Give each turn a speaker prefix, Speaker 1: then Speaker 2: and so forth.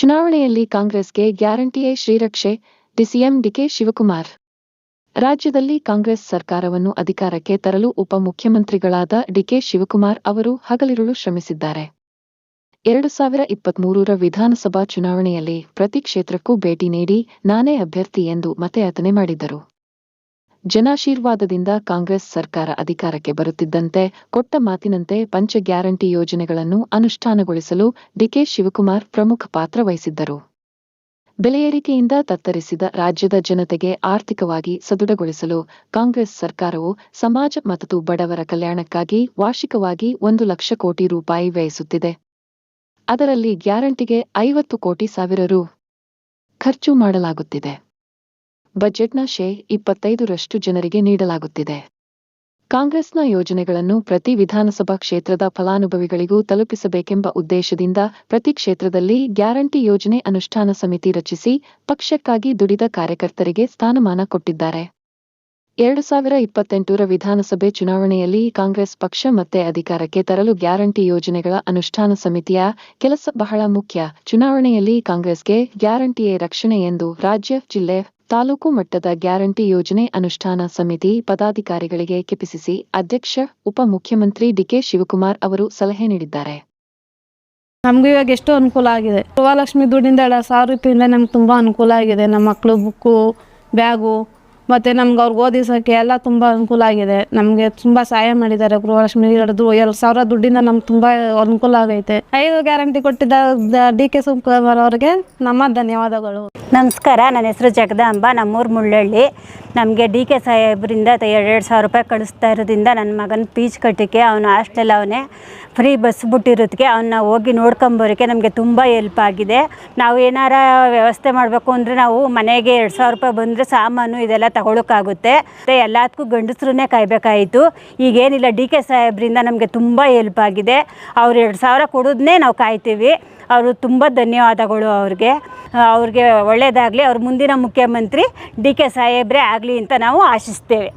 Speaker 1: ಚುನಾವಣೆಯಲ್ಲಿ ಕಾಂಗ್ರೆಸ್ಗೆ ಗ್ಯಾರಂಟಿಯೇ ಶ್ರೀರಕ್ಷೆ, DCM DK Shivakumar. ರಾಜ್ಯದಲ್ಲಿ ಕಾಂಗ್ರೆಸ್ ಸರ್ಕಾರವನ್ನು ಅಧಿಕಾರಕ್ಕೆ ತರಲು ಉಪಮುಖ್ಯಮಂತ್ರಿಗಳಾದ ಡಿಕೆ ಶಿವಕುಮಾರ್ ಅವರು ಹಗಲಿರುಳು ಶ್ರಮಿಸಿದ್ದಾರೆ. 2023ರ ವಿಧಾನಸಭಾ ಚುನಾವಣೆಯಲ್ಲಿ ಪ್ರತಿ ಕ್ಷೇತ್ರಕ್ಕೂ ಭೇಟಿ ನೀಡಿ ನಾನೇ ಅಭ್ಯರ್ಥಿ ಎಂದು ಮತಯಾಚನೆ ಮಾಡಿದ್ದರು. ಜನಾಶೀರ್ವಾದದಿಂದ ಕಾಂಗ್ರೆಸ್ ಸರ್ಕಾರ ಅಧಿಕಾರಕ್ಕೆ ಬರುತ್ತಿದ್ದಂತೆ ಕೊಟ್ಟ ಮಾತಿನಂತೆ ಪಂಚ ಗ್ಯಾರಂಟಿ ಯೋಜನೆಗಳನ್ನು ಅನುಷ್ಠಾನಗೊಳಿಸಲು ಡಿಕೆ ಶಿವಕುಮಾರ್ ಪ್ರಮುಖ ಪಾತ್ರ ವಹಿಸಿದ್ದರು. ಬೆಲೆ ಏರಿಕೆಯಿಂದ ತತ್ತರಿಸಿದ ರಾಜ್ಯದ ಜನತೆಗೆ ಆರ್ಥಿಕವಾಗಿ ಸದೃಢಗೊಳಿಸಲು ಕಾಂಗ್ರೆಸ್ ಸರ್ಕಾರವು ಸಮಾಜ ಮತ್ತು ಬಡವರ ಕಲ್ಯಾಣಕ್ಕಾಗಿ ವಾರ್ಷಿಕವಾಗಿ 1 ಲಕ್ಷ ಕೋಟಿ ರೂಪಾಯಿ ವ್ಯಯಿಸುತ್ತಿದೆ. ಅದರಲ್ಲಿ ಗ್ಯಾರಂಟಿಗೆ 50 ಕೋಟಿ ಸಾವಿರ ರು. ಖರ್ಚು ಮಾಡಲಾಗುತ್ತಿದೆ. ಬಜೆಟ್ನ ಶೇ. 25ರಷ್ಟು ಜನರಿಗೆ ನೀಡಲಾಗುತ್ತಿದೆ. ಕಾಂಗ್ರೆಸ್ನ ಯೋಜನೆಗಳನ್ನು ಪ್ರತಿ ವಿಧಾನಸಭಾ ಕ್ಷೇತ್ರದ ಫಲಾನುಭವಿಗಳಿಗೂ ತಲುಪಿಸಬೇಕೆಂಬ ಉದ್ದೇಶದಿಂದ ಪ್ರತಿ ಕ್ಷೇತ್ರದಲ್ಲಿ ಗ್ಯಾರಂಟಿ ಯೋಜನೆ ಅನುಷ್ಠಾನ ಸಮಿತಿ ರಚಿಸಿ ಪಕ್ಷಕ್ಕಾಗಿ ದುಡಿದ ಕಾರ್ಯಕರ್ತರಿಗೆ ಸ್ಥಾನಮಾನ ಕೊಟ್ಟಿದ್ದಾರೆ. 2028ರ ವಿಧಾನಸಭೆ ಚುನಾವಣೆಯಲ್ಲಿ ಕಾಂಗ್ರೆಸ್ ಪಕ್ಷ ಮತ್ತೆ ಅಧಿಕಾರಕ್ಕೆ ತರಲು ಗ್ಯಾರಂಟಿ ಯೋಜನೆಗಳ ಅನುಷ್ಠಾನ ಸಮಿತಿಯ ಕೆಲಸ ಬಹಳ ಮುಖ್ಯ. ಚುನಾವಣೆಯಲ್ಲಿ ಕಾಂಗ್ರೆಸ್ಗೆ ಗ್ಯಾರಂಟಿಯೇ ರಕ್ಷಣೆ ಎಂದು ರಾಜ್ಯ, ಜಿಲ್ಲೆ, ತಾಲೂಕು ಮಟ್ಟದ ಗ್ಯಾರಂಟಿ ಯೋಜನೆ ಅನುಷ್ಠಾನ ಸಮಿತಿ ಪದಾಧಿಕಾರಿಗಳಿಗೆ ಕೆಪಿಸಿಸಿ ಅಧ್ಯಕ್ಷ, ಉಪಮುಖ್ಯಮಂತ್ರಿ ಡಿಕೆ ಶಿವಕುಮಾರ್ ಅವರು ಸಲಹೆ ನೀಡಿದ್ದಾರೆ.
Speaker 2: ನಮಗೂ ಇವಾಗ ಎಷ್ಟೋ ಅನುಕೂಲ ಆಗಿದೆ. ಗೃಹಲಕ್ಷ್ಮಿ ದುಡ್ಡಿಂದ 2,000 ರೂಪಾಯಿಂದ ನಮ್ಗೆ ತುಂಬ ಅನುಕೂಲ ಆಗಿದೆ. ನಮ್ಮ ಮಕ್ಕಳು ಬುಕ್ಕು, ಬ್ಯಾಗು ಮತ್ತು ನಮ್ಗೆ ಅವ್ರಿಗೆ ಓದಿಸೋಕ್ಕೆ ಎಲ್ಲ ತುಂಬ ಅನುಕೂಲ ಆಗಿದೆ. ನಮಗೆ ತುಂಬ ಸಹಾಯ ಮಾಡಿದ್ದಾರೆ. ಗೃಹಲಕ್ಷ್ಮಿ 2,000 ದುಡ್ಡಿಂದ ನಮ್ಗೆ ತುಂಬ ಅನುಕೂಲ ಆಗೈತೆ. 5 ಗ್ಯಾರಂಟಿ ಕೊಟ್ಟಿದ್ದ ಡಿಕೆ ಶಿವಕುಮಾರ್ ಅವರಿಗೆ ನಮ್ಮ ಧನ್ಯವಾದಗಳು.
Speaker 3: ನಮಸ್ಕಾರ. ನನ್ನ ಹೆಸರು ಜಗದಾಂಬ. ನಮ್ಮೂರು ಮುಳ್ಳಹಳ್ಳಿ. ನಮಗೆ ಡಿಕೆ ಸಾಹೇಬ್ರಿಂದ 2,000 ರೂಪಾಯಿ ಕಳಿಸ್ತಾ ಇರೋದ್ರಿಂದ ನನ್ನ ಮಗನ ಫೀಸ್ ಕಟ್ಟಕ್ಕೆ, ಅವನು ಹಾಸ್ಟೆಲ್ ಅವನೇ, ಫ್ರೀ ಬಸ್ ಬಿಟ್ಟಿರೋದಕ್ಕೆ ಅವನ್ನ ಹೋಗಿ ನೋಡ್ಕೊಂಬರೋಕ್ಕೆ ನಮಗೆ ತುಂಬ ಹೆಲ್ಪ್ ಆಗಿದೆ. ನಾವು ಏನಾರ ವ್ಯವಸ್ಥೆ ಮಾಡಬೇಕು ಅಂದರೆ ನಾವು ಮನೆಗೆ 2,000 ರೂಪಾಯಿ ಬಂದರೆ ಸಾಮಾನು ಇದೆಲ್ಲ ತಗೊಳ್ಳೋಕ್ಕಾಗುತ್ತೆ. ಮತ್ತು ಎಲ್ಲದಕ್ಕೂ ಗಂಡಸ್ರನ್ನೇ ಕಾಯಬೇಕಾಯಿತು. ಈಗೇನಿಲ್ಲ, ಡಿಕೆ ಸಾಹೇಬ್ರಿಂದ ನಮಗೆ ತುಂಬ ಹೆಲ್ಪ್ ಆಗಿದೆ. ಅವ್ರು 2,000 ಕೊಡೋದನ್ನೇ ನಾವು ಕಾಯ್ತೀವಿ. ಅವರು ತುಂಬ ಧನ್ಯವಾದಗಳು ಅವ್ರಿಗೆ ಒಳ್ಳೆಯದಾಗಲಿ. ಅವ್ರ ಮುಂದಿನ ಮುಖ್ಯಮಂತ್ರಿ ಡಿಕೆ ಸಾಹೇಬ್ರೇ ಆಗಲಿ ಅಂತ ನಾವು ಆಶಿಸ್ತೇವೆ.